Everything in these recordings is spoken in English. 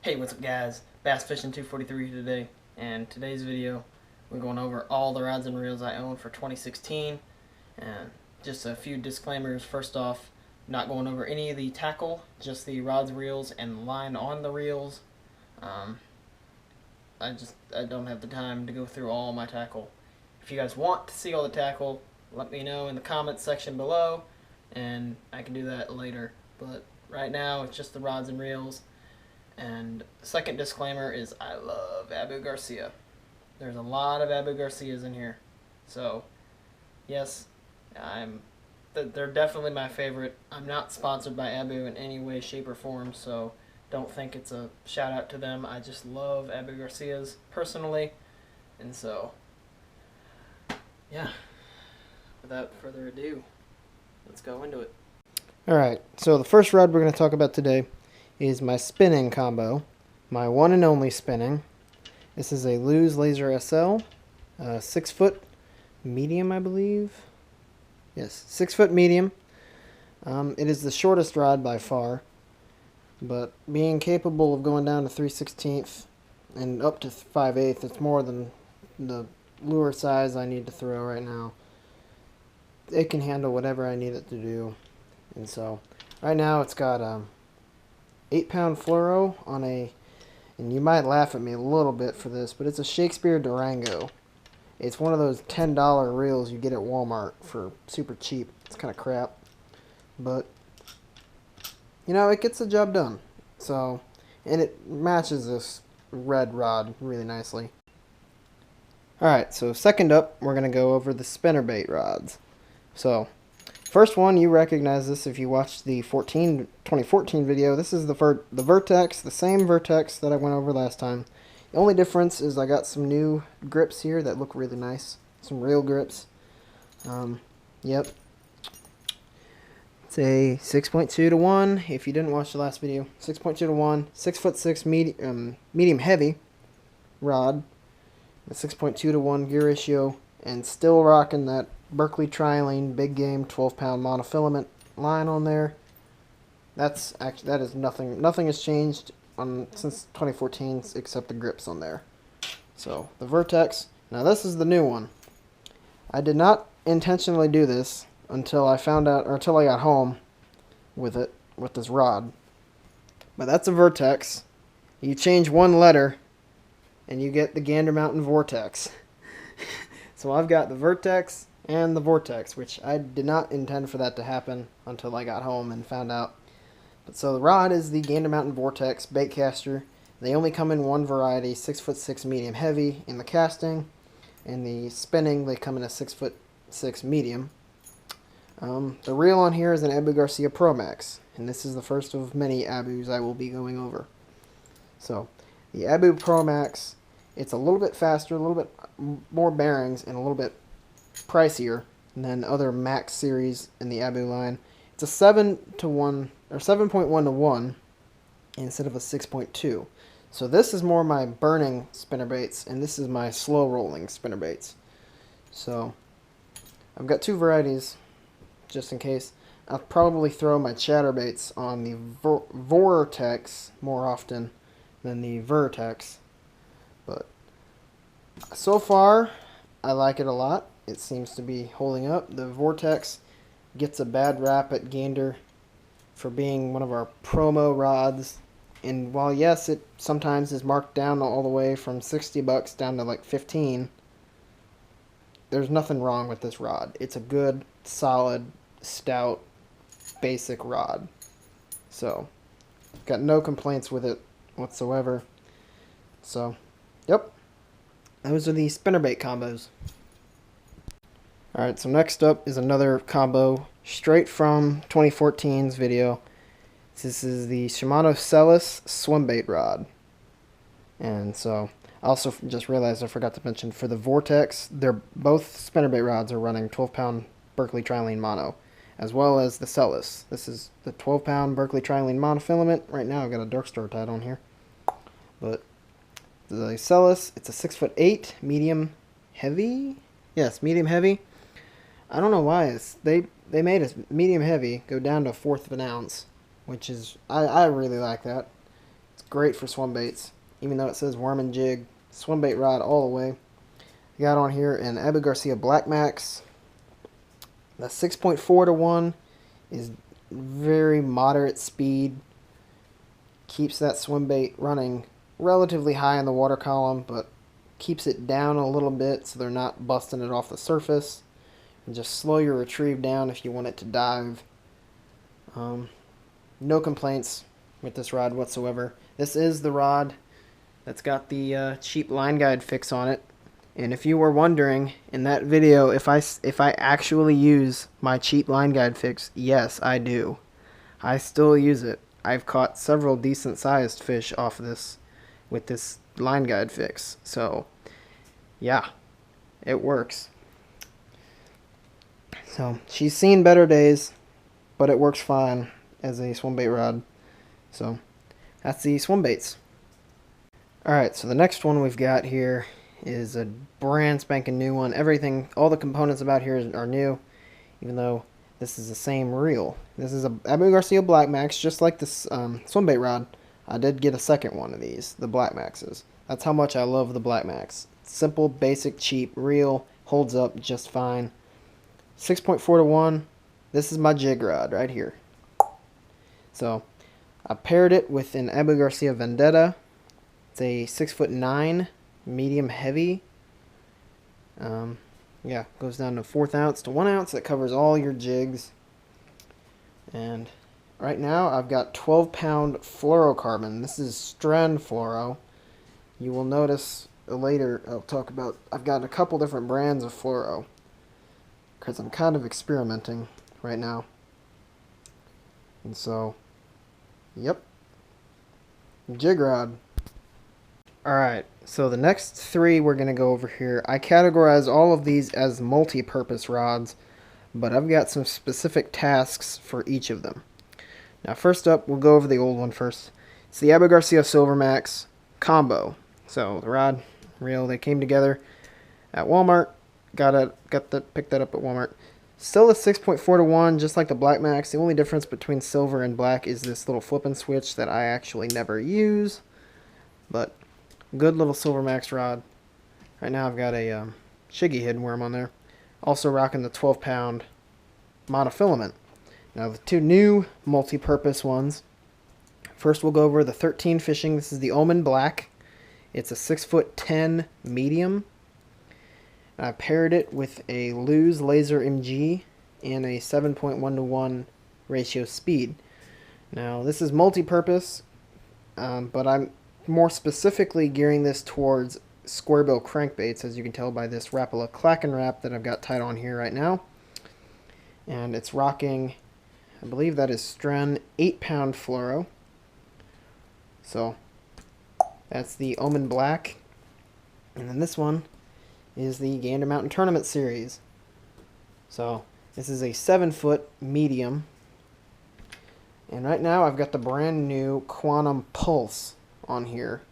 Hey, what's up guys? Bass Fishing 243 today, and today's video we're going over all the rods and reels I own for 2016, and just a few disclaimers. First off, not going over any of the tackle, just the rods, reels, and line on the reels. I don't have the time to go through all my tackle. If you guys want to see all the tackle, let me know in the comments section below, and I can do that later. But right now it's just the rods and reels. And second disclaimer is I love Abu Garcia. There's a lot of Abu Garcias in here. So, yes, they're definitely my favorite. I'm not sponsored by Abu in any way, shape, or form, so don't think it's a shout out to them. I just love Abu Garcias personally. And so, yeah, without further ado, let's go into it. Alright, so the first rod we're going to talk about today is my spinning combo, my one and only spinning. This is a Lew's Laser SL, 6 foot medium, I believe. Yes, 6 foot medium. It is the shortest rod by far, but being capable of going down to 3/16 and up to 5/8, it's more than the lure size I need to throw right now. It can handle whatever I need it to do, and so right now it's got 8-pound fluoro on a, and you might laugh at me a little bit for this, but it's a Shakespeare Durango. It's one of those $10 reels you get at Walmart for super cheap. It's kind of crap, but you know, it gets the job done. So, and it matches this red rod really nicely. Alright, so second up, we're going to go over the spinnerbait rods. So, first one, you recognize this if you watched the 2014 video. This is the vertex, the same vertex that I went over last time. The only difference is I got some new grips here that look really nice. Some real grips. Yep. It's a 6.2 to 1. If you didn't watch the last video, 6.2 to 1, 6'6" medium heavy rod, a 6.2 to 1 gear ratio, and still rocking that Berkley Trilene big game 12-pound monofilament line on there. That is nothing has changed since 2014 except the grips on there. So the vertex, now this is the new one. I did not intentionally do this until I found out, or until I got home with this rod. But that's a vertex. You change one letter and you get the Gander Mountain Vortex. So I've got the vertex and the vortex, which I did not intend for that to happen until I got home and found out. But so the rod is the Gander Mountain Vortex baitcaster. They only come in one variety, 6'6" medium heavy in the casting, and the spinning they come in a 6'6" medium. The reel on here is an Abu Garcia Pro Max, and this is the first of many Abus I will be going over. So the Abu Pro Max, it's a little bit faster, a little bit more bearings, and a little bit pricier than other Max series in the Abu line. It's a 7 to 1 or 7.1 to 1 instead of a 6.2. So this is more my burning spinnerbaits, and this is my slow rolling spinnerbaits. So I've got two varieties just in case. I'll probably throw my chatterbaits on the vortex more often than the vertex, but so far I like it a lot. It seems to be holding up. The Vortex gets a bad rap at Gander for being one of our promo rods. And while yes, it sometimes is marked down all the way from $60 down to like 15, there's nothing wrong with this rod. It's a good, solid, stout, basic rod. So, got no complaints with it whatsoever. So, yep. Those are the spinnerbait combos. Alright, so next up is another combo straight from 2014's video. This is the Shimano Celis Swimbait rod. And so, I also just realized I forgot to mention for the Vortex, they're both spinnerbait rods are running 12-pound Berkley Trilene mono, as well as the Celis. This is the 12-pound Berkley Trilene monofilament. Right now I've got a Dark Star tied on here. But the Celis, it's a 6'8" medium heavy. Yes, medium heavy. I don't know why they made a medium heavy go down to 1/4 of an ounce, which is I really like that. It's great for swim baits, even though it says worm and jig. Swim bait rod all the way. I got on here an Abu Garcia Black Max. The 6.4 to 1 is very moderate speed. Keeps that swim bait running relatively high in the water column, but keeps it down a little bit so they're not busting it off the surface. And just slow your retrieve down if you want it to dive. No complaints with this rod whatsoever. This is the rod that's got the cheap line guide fix on it. And if you were wondering in that video if I actually use my cheap line guide fix, yes, I do. I still use it. I've caught several decent sized fish off this with this line guide fix. So, yeah, it works. So, she's seen better days, but it works fine as a swim bait rod. So, that's the swim baits. Alright, so the next one we've got here is a brand spanking new one. Everything, all the components about here are new, even though this is the same reel. This is a Abu Garcia Black Max, just like this swim bait rod. I did get a second one of these, the Black Maxes. That's how much I love the Black Max. Simple, basic, cheap reel, holds up just fine. 6.4 to 1. This is my jig rod right here. So I paired it with an Abu Garcia Vendetta. It's a 6'9", medium heavy. Yeah, goes down to 1/4 ounce to 1 ounce. That covers all your jigs. And right now I've got 12-pound fluorocarbon. This is strand fluoro. You will notice later I'll talk about, I've got a couple different brands of fluoro because I'm kind of experimenting right now. And so, yep, jig rod. Alright, so the next three we're going to go over here. I categorize all of these as multi-purpose rods, but I've got some specific tasks for each of them. Now first up, we'll go over the old one first. It's the Abu Garcia Silvermax Combo. So the rod, reel, they came together at Walmart. Picked that up at Walmart. Still a 6.4 to 1, just like the Black Max. The only difference between silver and black is this little flip and switch that I actually never use. But good little Silvermax rod. Right now I've got a shiggy hidden worm on there. Also rocking the 12-pound monofilament. Now the two new multi-purpose ones. First we'll go over the 13 fishing. This is the Omen Black. It's a 6'10" medium. I paired it with a Lose Laser MG and a 7.1 to 1 ratio speed. Now this is multi-purpose, but I'm more specifically gearing this towards square bill crankbaits, as you can tell by this Rapala Clacken Wrap that I've got tied on here right now. And it's rocking, I believe that is Stren 8-pound fluoro. So that's the Omen Black. And then this one is the Gander Mountain Tournament Series. So this is a 7-foot medium. And right now I've got the brand new Quantum Pulse on here.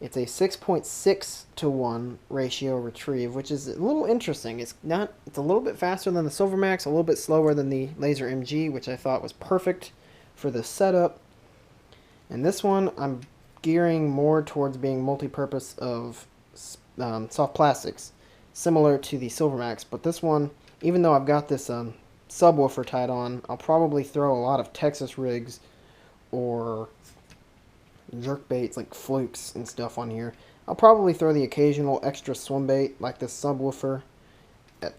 It's a 6.6 to 1 ratio retrieve, which is a little interesting. It's a little bit faster than the Silvermax, a little bit slower than the Laser MG, which I thought was perfect for the setup. And this one I'm gearing more towards being multi-purpose of soft plastics, similar to the Silvermax. But this one, even though I've got this subwoofer tied on, I'll probably throw a lot of Texas rigs or jerk baits like flukes and stuff on here. I'll probably throw the occasional extra swim bait like this subwoofer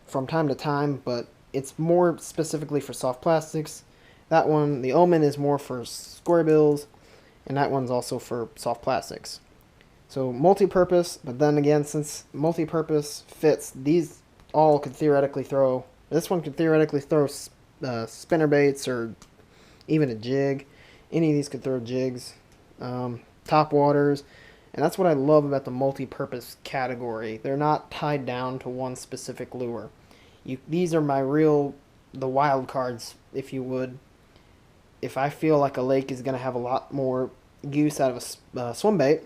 from time to time, but it's more specifically for soft plastics. That one, the Omen, is more for square bills, and that one's also for soft plastics. So multi-purpose, but then again, since multi-purpose fits, these all could theoretically throw, this one could theoretically throw spinner baits or even a jig. Any of these could throw jigs, top waters, and that's what I love about the multi-purpose category. They're not tied down to one specific lure. These are the wild cards, if you would. If I feel like a lake is going to have a lot more use out of a swim bait,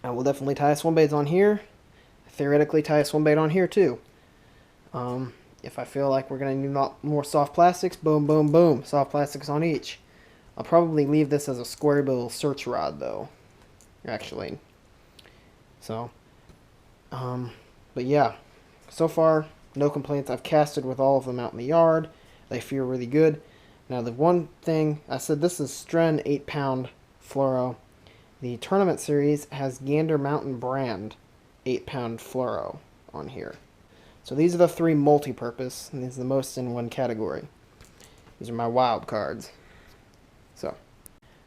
I will definitely tie a swim bait on here. Theoretically tie a swim bait on here too. If I feel like we're going to need a lot more soft plastics, boom, boom, boom, soft plastics on each. I'll probably leave this as a square bill search rod though, actually. So, but yeah, so far, no complaints. I've casted with all of them out in the yard. They feel really good. Now the one thing, I said this is Stren 8-pound fluoro. The tournament series has Gander Mountain brand 8-pound fluoro on here. So these are the 3 multi-purpose, and these are the most in one category. These are my wild cards. So,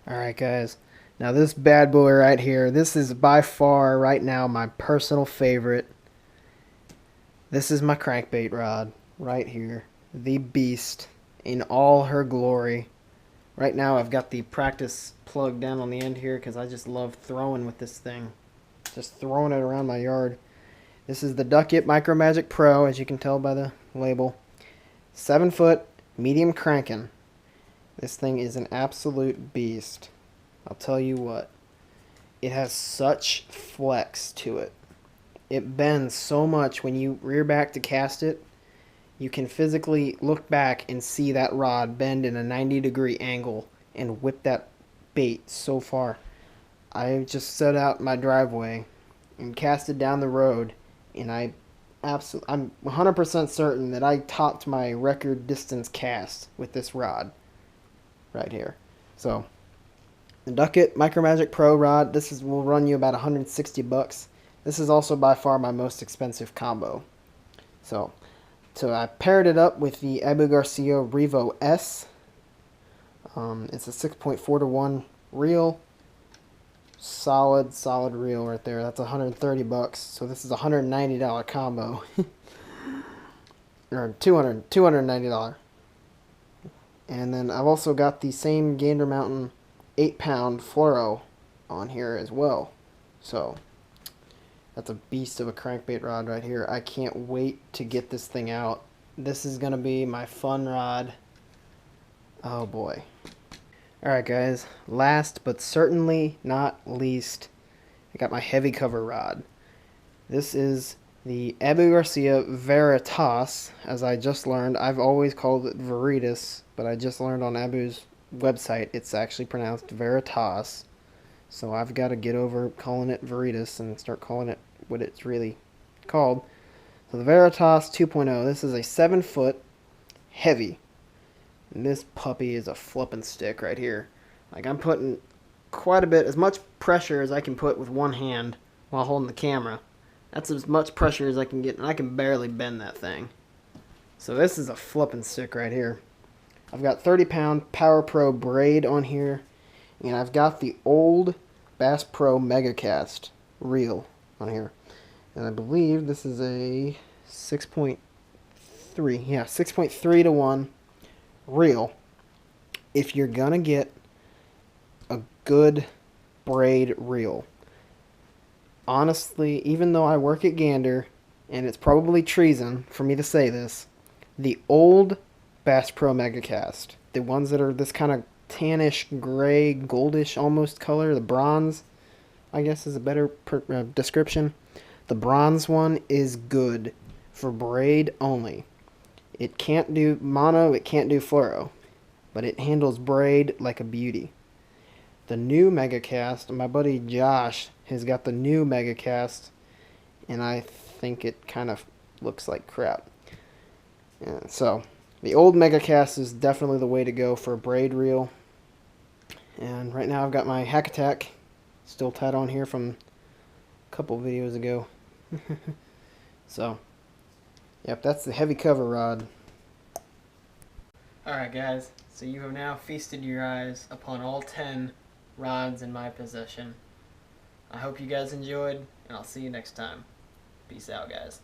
alright guys, now this bad boy right here, this is by far right now my personal favorite. This is my crankbait rod right here, the beast in all her glory. Right now I've got the practice plug down on the end here because I just love throwing with this thing. Just throwing it around my yard. This is the Duck It Micro Magic Pro, as you can tell by the label. 7 foot, medium cranking. This thing is an absolute beast. I'll tell you what. It has such flex to it. It bends so much when you rear back to cast it. You can physically look back and see that rod bend in a 90-degree angle and whip that bait so far. I just set out my driveway and cast it down the road, and I'm 100% certain that I topped my record distance cast with this rod right here. So the Duck It Micro Magic Pro rod, will run you about $160. This is also by far my most expensive combo. So I paired it up with the Abu Garcia Revo S. It's a 6.4 to 1 reel. Solid reel right there. That's $130. So this is a $190 combo. Or $290. And then I've also got the same Gander Mountain 8-pound fluoro on here as well. So that's a beast of a crankbait rod right here. I can't wait to get this thing out. This is going to be my fun rod. Oh boy. Alright guys, last but certainly not least, I got my heavy cover rod. This is the Abu Garcia Veritas, as I just learned. I've always called it Veritas, but I just learned on Abu's website it's actually pronounced Veritas. So I've got to get over calling it Veritas and start calling it what it's really called. So the Veritas 2.0, this is a 7 foot heavy. And this puppy is a flippin' stick right here. Like, I'm putting quite a bit, as much pressure as I can put with one hand while holding the camera. That's as much pressure as I can get, and I can barely bend that thing. So this is a flippin' stick right here. I've got 30-pound Power Pro braid on here, and I've got the old Bass Pro Megacast reel on here. And I believe this is a 6.3, yeah, 6.3 to 1 reel. If you're gonna get a good braid reel, honestly, even though I work at Gander, and it's probably treason for me to say this, the old Bass Pro Megacast, the ones that are this kind of tannish, gray, goldish almost color, the bronze, I guess is a better description. The bronze one is good for braid only. It can't do mono, it can't do fluoro, but it handles braid like a beauty. The new Megacast, my buddy Josh has got the new Megacast, and I think it kind of looks like crap. Yeah, so the old Megacast is definitely the way to go for a braid reel. And right now I've got my Hack Attack still tied on here from a couple videos ago. So, yep, that's the heavy cover rod. Alright guys, so you have now feasted your eyes upon all 10 rods in my possession. I hope you guys enjoyed, and I'll see you next time. Peace out, guys.